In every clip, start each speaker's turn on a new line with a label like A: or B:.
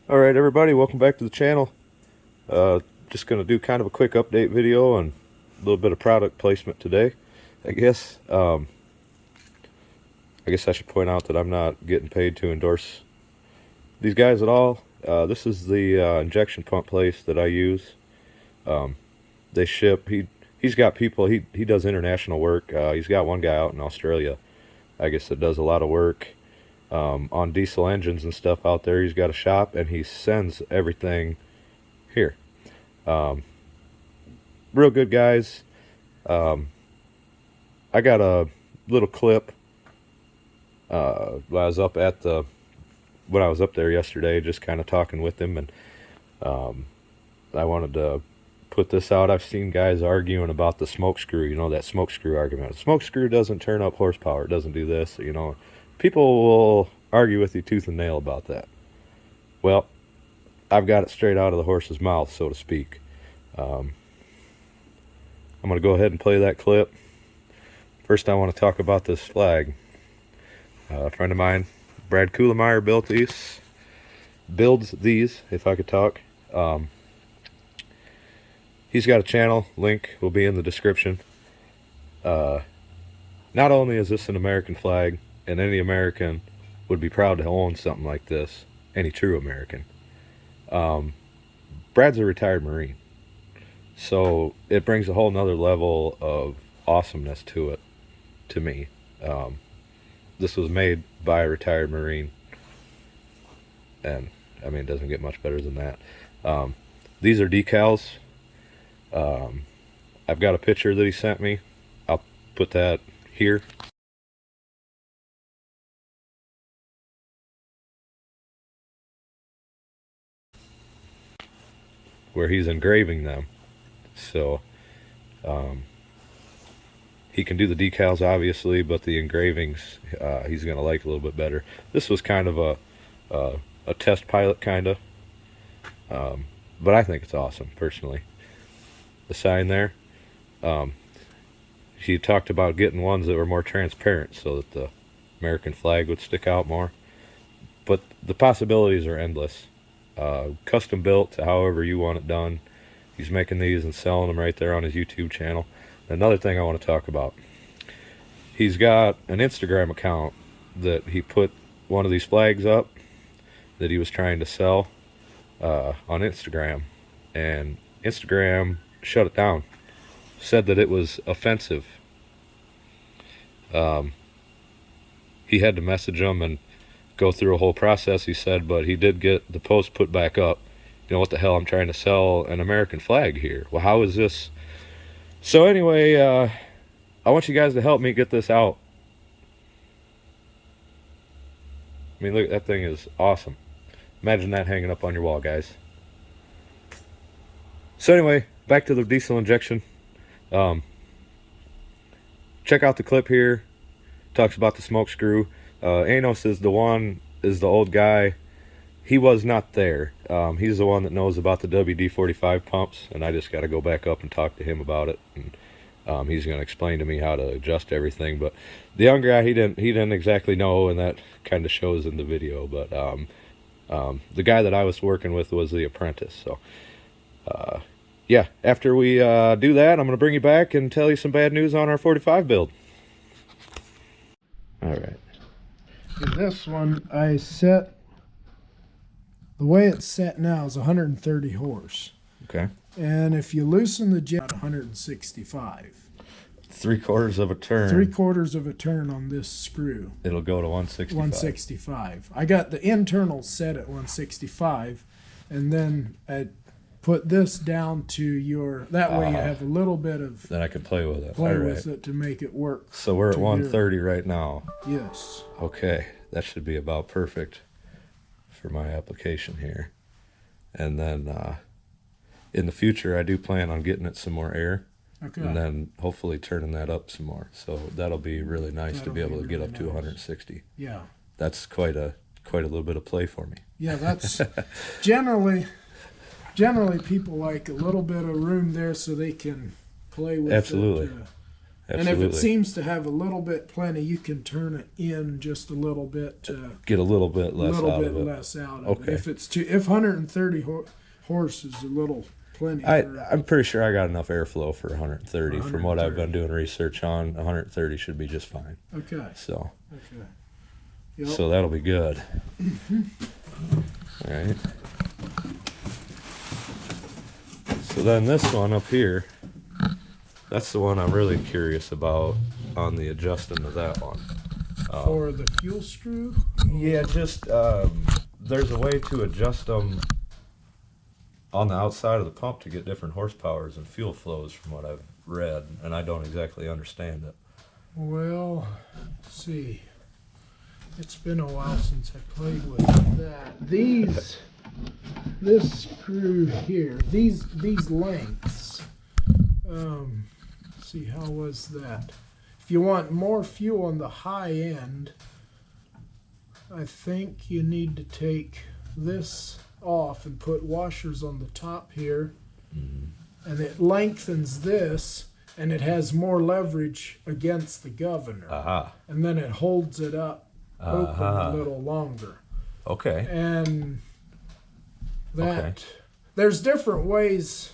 A: All right, everybody, welcome back to the channel. Just going to do kind of a quick update video and a little bit of product placement today, I guess. I guess I should point out that I'm not getting paid to endorse these guys at all. This is the injection pump place that I use. They ship. He's got people. He does international work. He's got one guy out in Australia, I guess, that does a lot of work on diesel engines and stuff out there. He's got a shop and he sends everything here. Real good guys. I got a little clip when I was up there yesterday, just kind of talking with him, and I wanted to put this out. I've seen guys arguing about the smoke screw, that smoke screw argument. The smoke screw doesn't turn up horsepower, it doesn't do this, people will argue with you tooth and nail about that. Well, I've got it straight out of the horse's mouth, so to speak. I'm going to go ahead and play that clip. First, I want to talk about this flag. A friend of mine, Brad Kuhlemeyer, builds these, if I could talk. He's got a channel, link will be in the description. Not only is this an American flag, and any American would be proud to own something like this, any true American. Brad's a retired Marine, so it brings a whole nother level of awesomeness to it, to me. This was made by a retired Marine, and I mean, it doesn't get much better than that. These are decals. I've got a picture that he sent me. I'll put that here. Where he's engraving them. So he can do the decals, obviously, but the engravings he's going to like a little bit better. This was kind of a test pilot, kind of. But I think it's awesome, personally. The sign there. He talked about getting ones that were more transparent so that the American flag would stick out more. But the possibilities are endless. Custom built to however you want it done. He's making these and selling them right there on his YouTube channel. Another thing I want to talk about, he's got an Instagram account that he put one of these flags up that he was trying to sell on Instagram, and Instagram shut it down, said that it was offensive. He had to message them and go through a whole process, he said, but he did get the post put back up. What the hell, I'm trying to sell an American flag here. Well, how is this? So anyway, I want you guys to help me get this out. I mean, look, that thing is awesome. Imagine that hanging up on your wall, guys. So anyway, back to the diesel injection. Check out the clip here. Talks about the smoke screw. Anos is the old guy. He was not there. He's the one that knows about the WD-45 pumps, and I just got to go back up and talk to him about it. And he's going to explain to me how to adjust everything. But the young guy, he didn't exactly know, and that kind of shows in the video. But the guy that I was working with was the apprentice. So yeah, after we do that, I'm going to bring you back and tell you some bad news on our 45 build. All right.
B: This one I set, the way it's set now is 130 horse.
A: Okay.
B: And if you loosen the jet, 165.
A: 3/4 of a turn.
B: 3/4 of a turn on this screw.
A: It'll go to 165.
B: 165. I got the internal set at 165, and then I put this down to your. That way you have a little bit of.
A: Then I can play with it.
B: Play with it to make it work.
A: So we're at 130 right now.
B: Yes.
A: Okay, that should be about perfect for my application here. And then in the future, I do plan on getting it some more air.
B: Okay.
A: And then hopefully turning that up some more. So that'll be really nice to be able to get up to 160.
B: Yeah.
A: That's quite a little bit of play for me.
B: Yeah, that's generally people like a little bit of room there so they can play with
A: Absolutely.
B: it. And if it
A: Absolutely.
B: seems to have a little bit plenty, you can turn it in just a little bit to
A: Get a little bit less
B: little
A: out
B: bit
A: of it.
B: less out of
A: Okay.
B: it. If it's if 130 horse is a little plenty.
A: I'm pretty sure I got enough airflow for 130. From what I've
B: 130.
A: been doing research on, 130 should be just fine.
B: Okay.
A: So,
B: Okay. Yep.
A: so that'll be good. All right. So then this one up here, that's the one I'm really curious about on the adjusting of that one.
B: For the fuel screw?
A: Yeah, just there's a way to adjust them on the outside of the pump to get different horsepowers and fuel flows from what I've read, and I don't exactly understand it.
B: Well, let's see. It's been a while since I played with that. This screw here, these lengths. Let's see, how was that? If you want more fuel on the high end, I think you need to take this off and put washers on the top here, and it lengthens this, and it has more leverage against the governor, and then it holds it up open a little longer.
A: Okay.
B: And that there's different ways.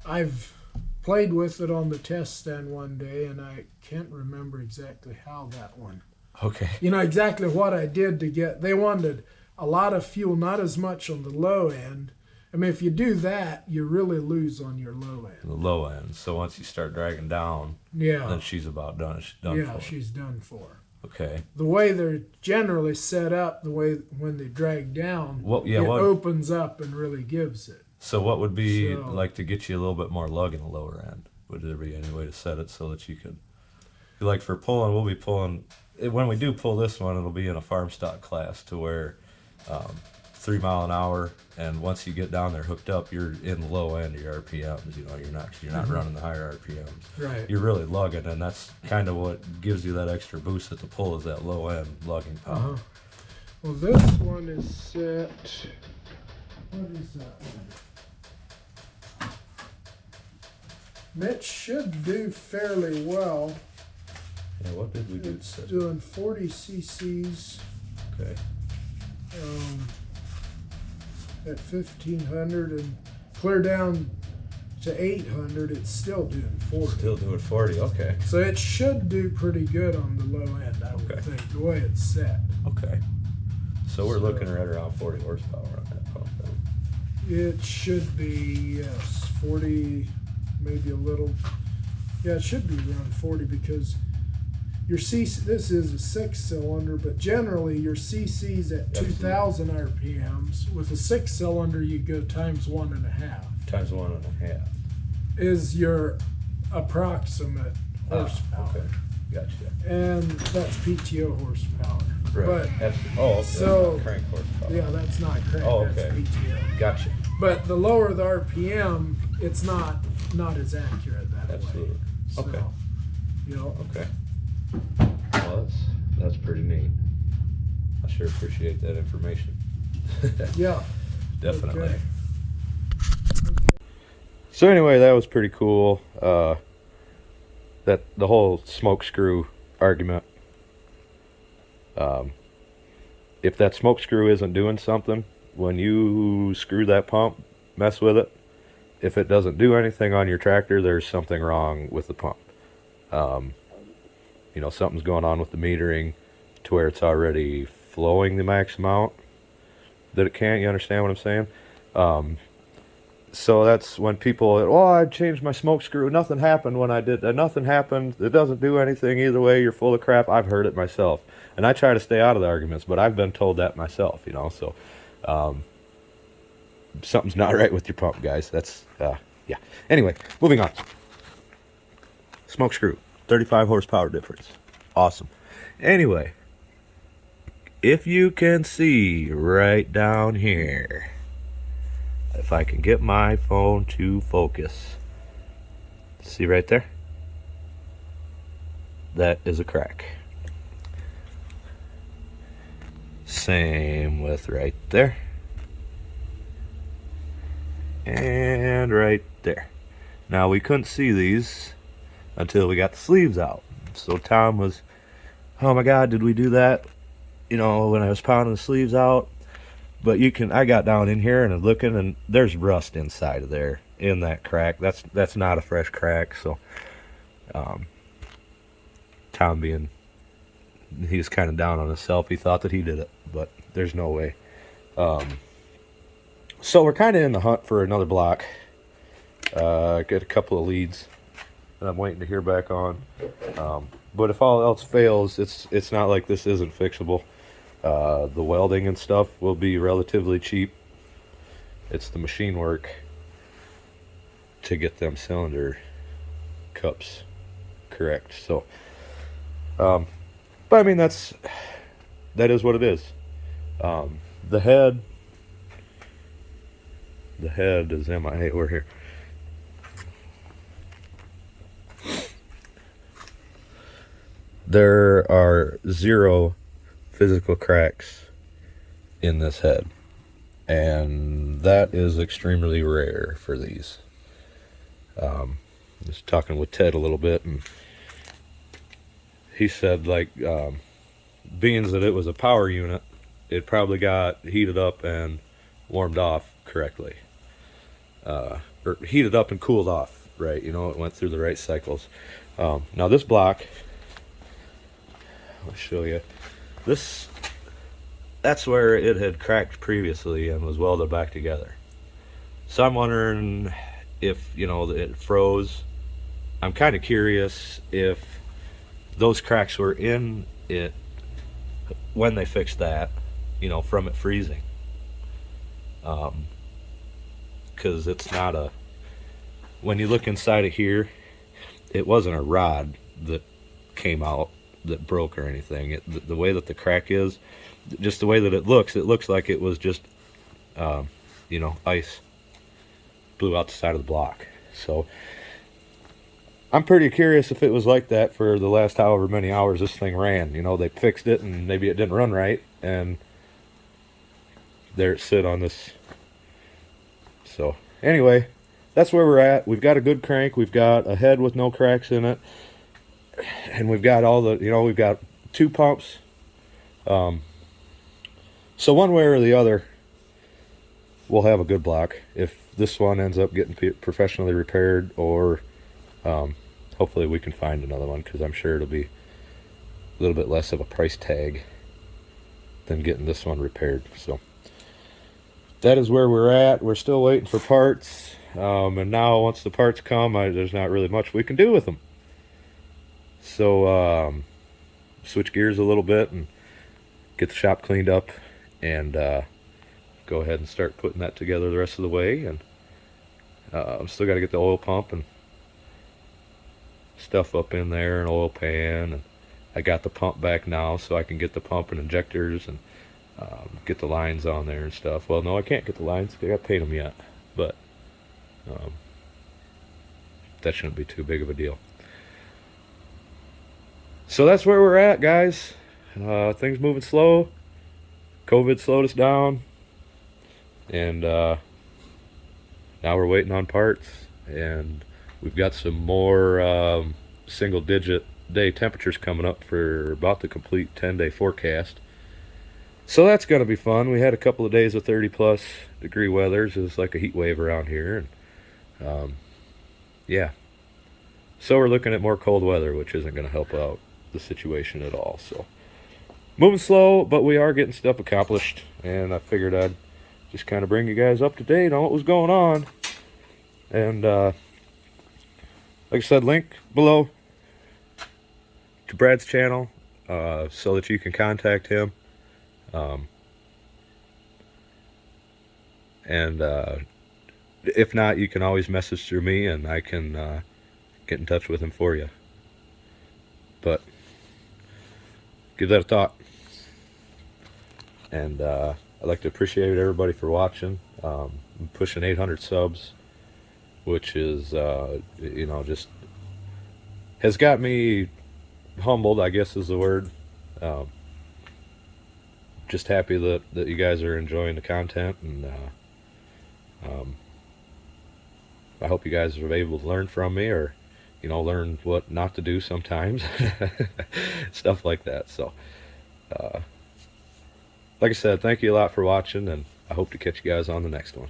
B: I've played with it on the test stand one day, and I can't remember exactly how that one.
A: Okay.
B: You know exactly what I did to get. They wanted a lot of fuel, not as much on the low end. I mean, if you do that, you really lose on your low end.
A: The low end. So once you start dragging down,
B: Yeah.
A: then she's about done. She's done
B: Yeah,
A: for.
B: she's done for.
A: Okay.
B: The way they're generally set up, the way when they drag down, it opens up and really gives it.
A: So what would be
B: So-
A: like to get you a little bit more lug in the lower end? Would there be any way to set it so that you could, like for pulling, we'll be pulling, when we do pull this one, it'll be in a farm stock class to where 3 mile an hour, and once you get down there hooked up, you're in the low end of your RPMs. You know, you're not running the higher RPMs.
B: Right.
A: You're really lugging, and that's kind of what gives you that extra boost at the pull is that low end lugging power.
B: Well, this one is set. What is that one? It should do fairly well.
A: Yeah, what did we do?
B: It's doing 40 cc's
A: Okay.
B: At 1500, and clear down to 800, it's still doing 40.
A: Still doing 40. Okay.
B: So it should do pretty good on the low end, I would think, the way it's set.
A: Okay. So we're looking right around 40 horsepower on that pump then.
B: It should be, yes, 40, maybe a little. Yeah, it should be around 40 because your CC, this is a 6-cylinder, but generally your CC's at 2,000 RPMs. With a 6-cylinder, you go times 1.5.
A: Times 1.5.
B: Is your approximate horsepower.
A: Okay. Gotcha.
B: And that's PTO horsepower.
A: Right.
B: But
A: That's, okay.
B: so-
A: That's not crank horsepower.
B: yeah, that's not crank,
A: Oh,
B: that's
A: okay.
B: PTO.
A: Gotcha.
B: But the lower the RPM, it's not as accurate that
A: Absolutely.
B: way. So,
A: Okay.
B: you know,
A: Okay. Well, that's pretty neat. I sure appreciate that information.
B: yeah.
A: Definitely.
B: Okay.
A: So anyway, that was pretty cool. That the whole smoke screw argument. If that smoke screw isn't doing something, when you screw that pump, mess with it. If it doesn't do anything on your tractor, there's something wrong with the pump. You know, something's going on with the metering to where it's already flowing the max amount that it can. You understand what I'm saying? So that's when people, I changed my smoke screw. Nothing happened when I did that. Nothing happened. It doesn't do anything either way. You're full of crap. I've heard it myself. And I try to stay out of the arguments, but I've been told that myself, you know. So something's not right with your pump, guys. That's, yeah. Anyway, moving on. Smoke screw. 35 horsepower difference. Awesome. Anyway, if you can see right down here, if I can get my phone to focus, see right there? That is a crack. Same with right there. And right there. Now we couldn't see these until we got the sleeves out. So Tom was, oh my God, did we do that? You know, when I was pounding the sleeves out. But I got down in here and looking, and there's rust inside of there in that crack. That's not a fresh crack. So Tom he was kind of down on himself. He thought that he did it, but there's no way. So we're kind of in the hunt for another block. Got a couple of leads that I'm waiting to hear back on. But if all else fails, it's not like this isn't fixable. The welding and stuff will be relatively cheap. It's the machine work to get them cylinder cups correct. So, but I mean, that is what it is. The head is MIA. We're here. There are 0 physical cracks in this head, and that is extremely rare for these. Just talking with Ted a little bit, and he said, like, being that it was a power unit, it probably got heated up and warmed off correctly, or heated up and cooled off, right? You know, it went through the right cycles. Now this block, I'll show you. That's where it had cracked previously and was welded back together. So I'm wondering if, you know, it froze. I'm kind of curious if those cracks were in it when they fixed that, you know, from it freezing. Because it's not when you look inside of here, it wasn't a rod that came out that broke or anything. The way that the crack is, just the way that it looks like it was just, you know, ice blew out the side of the block. So I'm pretty curious if it was like that for the last however many hours this thing ran. You know, they fixed it and maybe it didn't run right, and there it sit on this. So anyway, that's where we're at. We've got a good crank. We've got a head with no cracks in it, and we've got all the, you know, we've got 2 pumps. So one way or the other, we'll have a good block. If this one ends up getting professionally repaired, or hopefully we can find another one, because I'm sure it'll be a little bit less of a price tag than getting this one repaired. So that is where we're at. We're still waiting for parts, and now once the parts come, there's not really much we can do with them. So switch gears a little bit and get the shop cleaned up, and go ahead and start putting that together the rest of the way. And I'm still got to get the oil pump and stuff up in there, an oil pan, and I got the pump back now, so I can get the pump and injectors and get the lines on there and stuff. Well, no, I can't get the lines. I got to paint them yet, but that shouldn't be too big of a deal. So that's where we're at, guys. Things moving slow. COVID slowed us down, and now we're waiting on parts, and we've got some more single-digit day temperatures coming up for about the complete 10-day forecast. So that's going to be fun. We had a couple of days of 30-plus degree weathers. It's like a heat wave around here, and yeah. So we're looking at more cold weather, which isn't going to help out the situation at all. So moving slow, but we are getting stuff accomplished, and I figured I'd just kind of bring you guys up to date on what was going on. And like I said, link below to Brad's channel, so that you can contact him, and if not, you can always message through me, and I can get in touch with him for you. But give that a thought. And I'd like to appreciate everybody for watching. I'm pushing 800 subs, which is, you know, just has got me humbled, I guess is the word. Just happy that you guys are enjoying the content, and I hope you guys are able to learn from me, or you know, learn what not to do sometimes. Stuff like that. So, like I said, thank you a lot for watching, and I hope to catch you guys on the next one.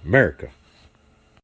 A: America.